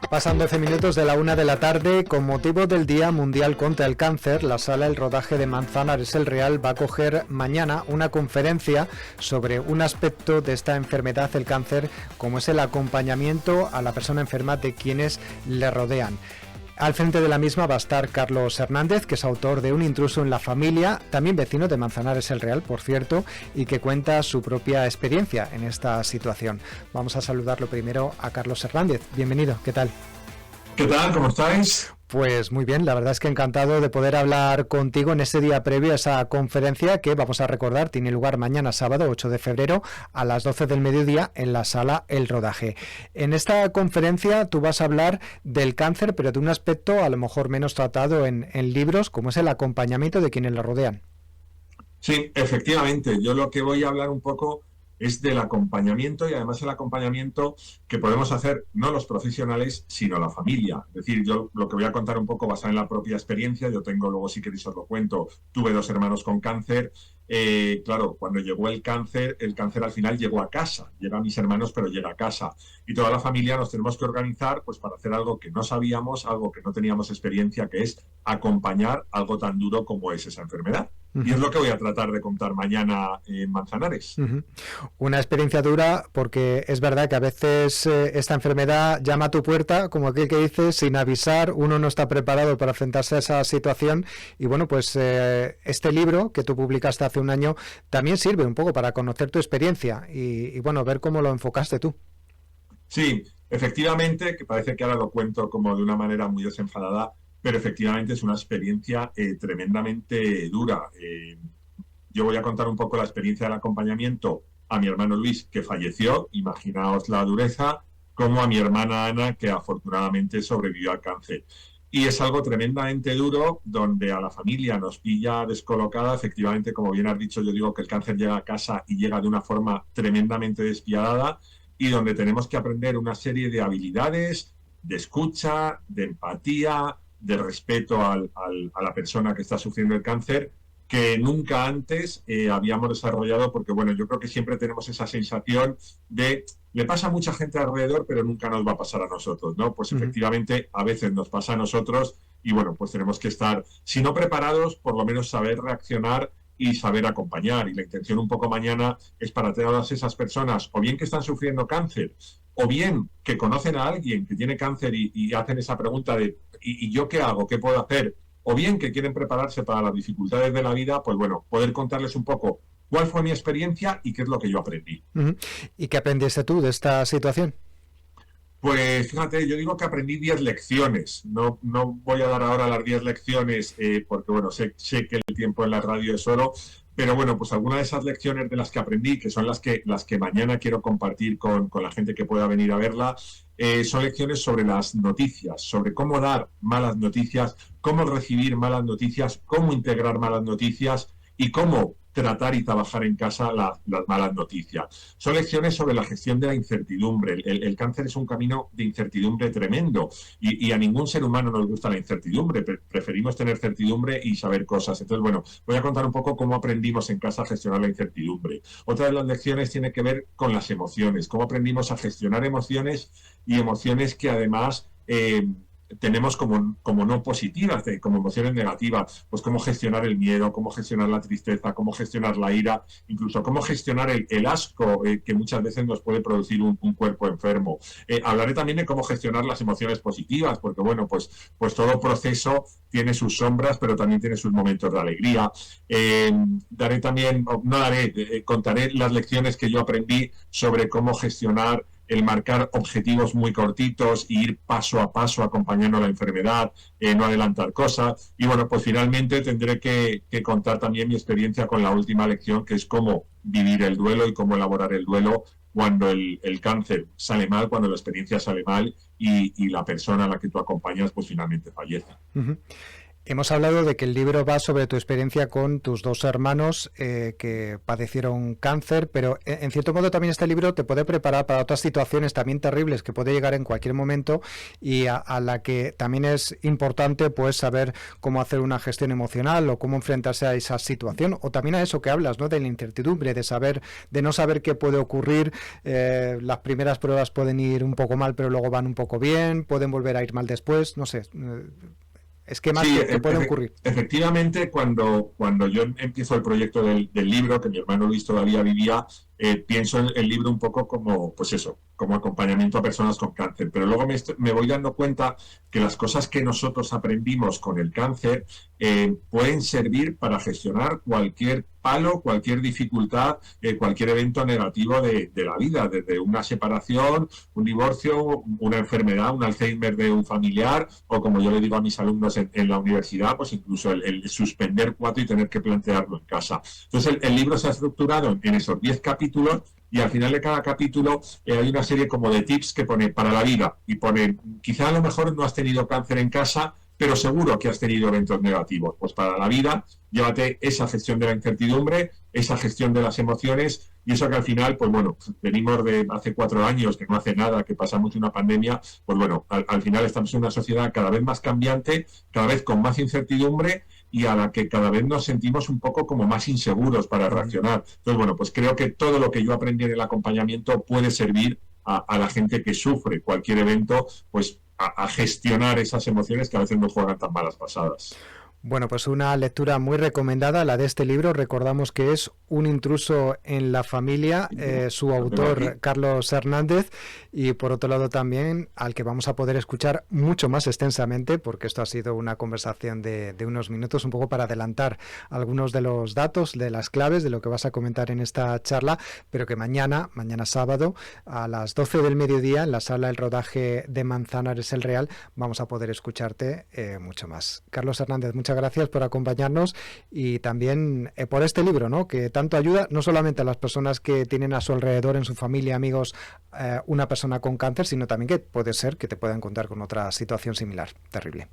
Pasan 12 minutos de la 1 de la tarde. Con motivo del Día Mundial contra el Cáncer, la Sala El Rodaje de Manzanares el Real va a acoger mañana una conferencia sobre un aspecto de esta enfermedad, el cáncer, como es el acompañamiento a la persona enferma de quienes le rodean. Al frente de la misma va a estar Carlos Hernández, que es autor de Un intruso en la familia, también vecino de Manzanares el Real, por cierto, y que cuenta su propia experiencia en esta situación. Vamos a saludarlo primero a Carlos Hernández. Bienvenido, ¿qué tal? ¿Qué tal? ¿Cómo estáis? Pues muy bien, la verdad es que encantado de poder hablar contigo en ese día previo a esa conferencia que, vamos a recordar, tiene lugar mañana sábado 8 de febrero a las 12 del mediodía en la Sala El Rodaje. En esta conferencia tú vas a hablar del cáncer, pero de un aspecto a lo mejor menos tratado en libros, como es el acompañamiento de quienes la rodean. Sí, efectivamente. Yo lo que voy a hablar un poco es del acompañamiento y además el acompañamiento que podemos hacer no los profesionales, sino la familia. Es decir, yo lo que voy a contar un poco basado en la propia experiencia, yo tengo, luego si queréis os lo cuento, tuve 2 hermanos con cáncer. Claro, cuando llegó el cáncer al final llegó a casa, llega a mis hermanos, pero llega a casa. Y toda la familia nos tenemos que organizar pues para hacer algo que no sabíamos, algo que no teníamos experiencia, que es acompañar algo tan duro como es esa enfermedad. Y es lo que voy a tratar de contar mañana en Manzanares. Una experiencia dura, porque es verdad que a veces esta enfermedad llama a tu puerta, como aquel que dice, sin avisar, uno no está preparado para enfrentarse a esa situación. Y bueno, pues este libro que tú publicaste hace un año también sirve un poco para conocer tu experiencia y bueno, ver cómo lo enfocaste tú. Sí, efectivamente, que parece que ahora lo cuento como de una manera muy desenfadada, pero efectivamente es una experiencia tremendamente dura. Yo voy a contar un poco la experiencia del acompañamiento a mi hermano Luis, que falleció, imaginaos la dureza, como a mi hermana Ana, que afortunadamente sobrevivió al cáncer. Y es algo tremendamente duro, donde a la familia nos pilla descolocada. Efectivamente, como bien has dicho, yo digo que el cáncer llega a casa y llega de una forma tremendamente despiadada, y donde tenemos que aprender una serie de habilidades de escucha, de empatía, de respeto a la persona que está sufriendo el cáncer, que nunca antes habíamos desarrollado, porque bueno, yo creo que siempre tenemos esa sensación de le pasa a mucha gente alrededor, pero nunca nos va a pasar a nosotros, ¿no? Pues efectivamente a veces nos pasa a nosotros y bueno, pues tenemos que estar, si no preparados, por lo menos saber reaccionar y saber acompañar. Y la intención un poco mañana es para todas esas personas, o bien que están sufriendo cáncer, o bien que conocen a alguien que tiene cáncer y hacen esa pregunta de ¿y yo qué hago? ¿Qué puedo hacer? O bien que quieren prepararse para las dificultades de la vida, pues bueno, poder contarles un poco cuál fue mi experiencia y qué es lo que yo aprendí. ¿Y qué aprendiste tú de esta situación? Pues fíjate, yo digo que aprendí 10 lecciones. No voy a dar ahora las 10 lecciones porque, bueno, sé que el tiempo en la radio es oro, pero bueno, pues algunas de esas lecciones de las que aprendí, que son las que mañana quiero compartir con la gente que pueda venir a verla, son lecciones sobre las noticias, sobre cómo dar malas noticias, cómo recibir malas noticias, cómo integrar malas noticias y cómo tratar y trabajar en casa las malas noticias. Son lecciones sobre la gestión de la incertidumbre. El cáncer es un camino de incertidumbre tremendo y a ningún ser humano nos gusta la incertidumbre. Preferimos tener certidumbre y saber cosas. Entonces, bueno, voy a contar un poco cómo aprendimos en casa a gestionar la incertidumbre. Otra de las lecciones tiene que ver con las emociones, cómo aprendimos a gestionar emociones y emociones que además tenemos como no positivas, como emociones negativas, pues cómo gestionar el miedo, cómo gestionar la tristeza, cómo gestionar la ira, incluso cómo gestionar el asco que muchas veces nos puede producir un cuerpo enfermo. Hablaré también de cómo gestionar las emociones positivas, porque bueno, pues todo proceso tiene sus sombras, pero también tiene sus momentos de alegría. Daré también, no daré, contaré las lecciones que yo aprendí sobre cómo gestionar el marcar objetivos muy cortitos e ir paso a paso acompañando la enfermedad, no adelantar cosas. Y bueno, pues finalmente tendré que contar también mi experiencia con la última lección, que es cómo vivir el duelo y cómo elaborar el duelo cuando el cáncer sale mal, cuando la experiencia sale mal y la persona a la que tú acompañas pues finalmente fallece. Hemos hablado de que el libro va sobre tu experiencia con tus dos hermanos que padecieron cáncer, pero en cierto modo también este libro te puede preparar para otras situaciones también terribles que puede llegar en cualquier momento y a la que también es importante pues saber cómo hacer una gestión emocional o cómo enfrentarse a esa situación, o también a eso que hablas, ¿no? De la incertidumbre, de no saber qué puede ocurrir. Las primeras pruebas pueden ir un poco mal, pero luego van un poco bien, pueden volver a ir mal después, no sé. Esquemas Sí, que pueden ocurrir. efectivamente, cuando yo empiezo el proyecto del libro, que mi hermano Luis todavía vivía, pienso en el libro un poco como, pues eso, como acompañamiento a personas con cáncer. Pero luego me voy dando cuenta que las cosas que nosotros aprendimos con el cáncer pueden servir para gestionar cualquier palo, cualquier dificultad, cualquier evento negativo de la vida, desde una separación, un divorcio, una enfermedad, un Alzheimer de un familiar, o como yo le digo a mis alumnos en la universidad, pues incluso el suspender 4 y tener que plantearlo en casa. Entonces el libro se ha estructurado en esos 10 capítulos, y al final de cada capítulo hay una serie como de tips que pone para la vida, y pone, quizá a lo mejor no has tenido cáncer en casa, pero seguro que has tenido eventos negativos. Pues para la vida, llévate esa gestión de la incertidumbre, esa gestión de las emociones, y eso que al final, pues bueno, venimos de hace 4 años, que no hace nada, que pasamos una pandemia, pues bueno, al final estamos en una sociedad cada vez más cambiante, cada vez con más incertidumbre, y a la que cada vez nos sentimos un poco como más inseguros para reaccionar. Entonces, bueno, pues creo que todo lo que yo aprendí en el acompañamiento puede servir a la gente que sufre cualquier evento, pues a gestionar esas emociones que a veces nos juegan tan malas pasadas. Bueno, pues una lectura muy recomendada, la de este libro. Recordamos que es Un intruso en la familia, su autor Carlos Hernández, y por otro lado también al que vamos a poder escuchar mucho más extensamente, porque esto ha sido una conversación de unos minutos, un poco para adelantar algunos de los datos, de las claves, de lo que vas a comentar en esta charla, pero que mañana sábado, a las 12 del mediodía, en la sala del rodaje de Manzanares el Real, vamos a poder escucharte mucho más. Carlos Hernández, muchas gracias por acompañarnos y también por este libro, ¿no? Que tanto ayuda no solamente a las personas que tienen a su alrededor, en su familia, amigos, una persona con cáncer, sino también que puede ser que te pueda encontrar con otra situación similar. Terrible.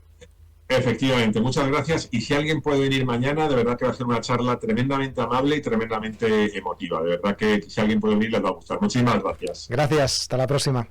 Efectivamente, muchas gracias. Y si alguien puede venir mañana, de verdad que va a ser una charla tremendamente amable y tremendamente emotiva. De verdad que si alguien puede venir les va a gustar. Muchísimas gracias. Gracias, hasta la próxima.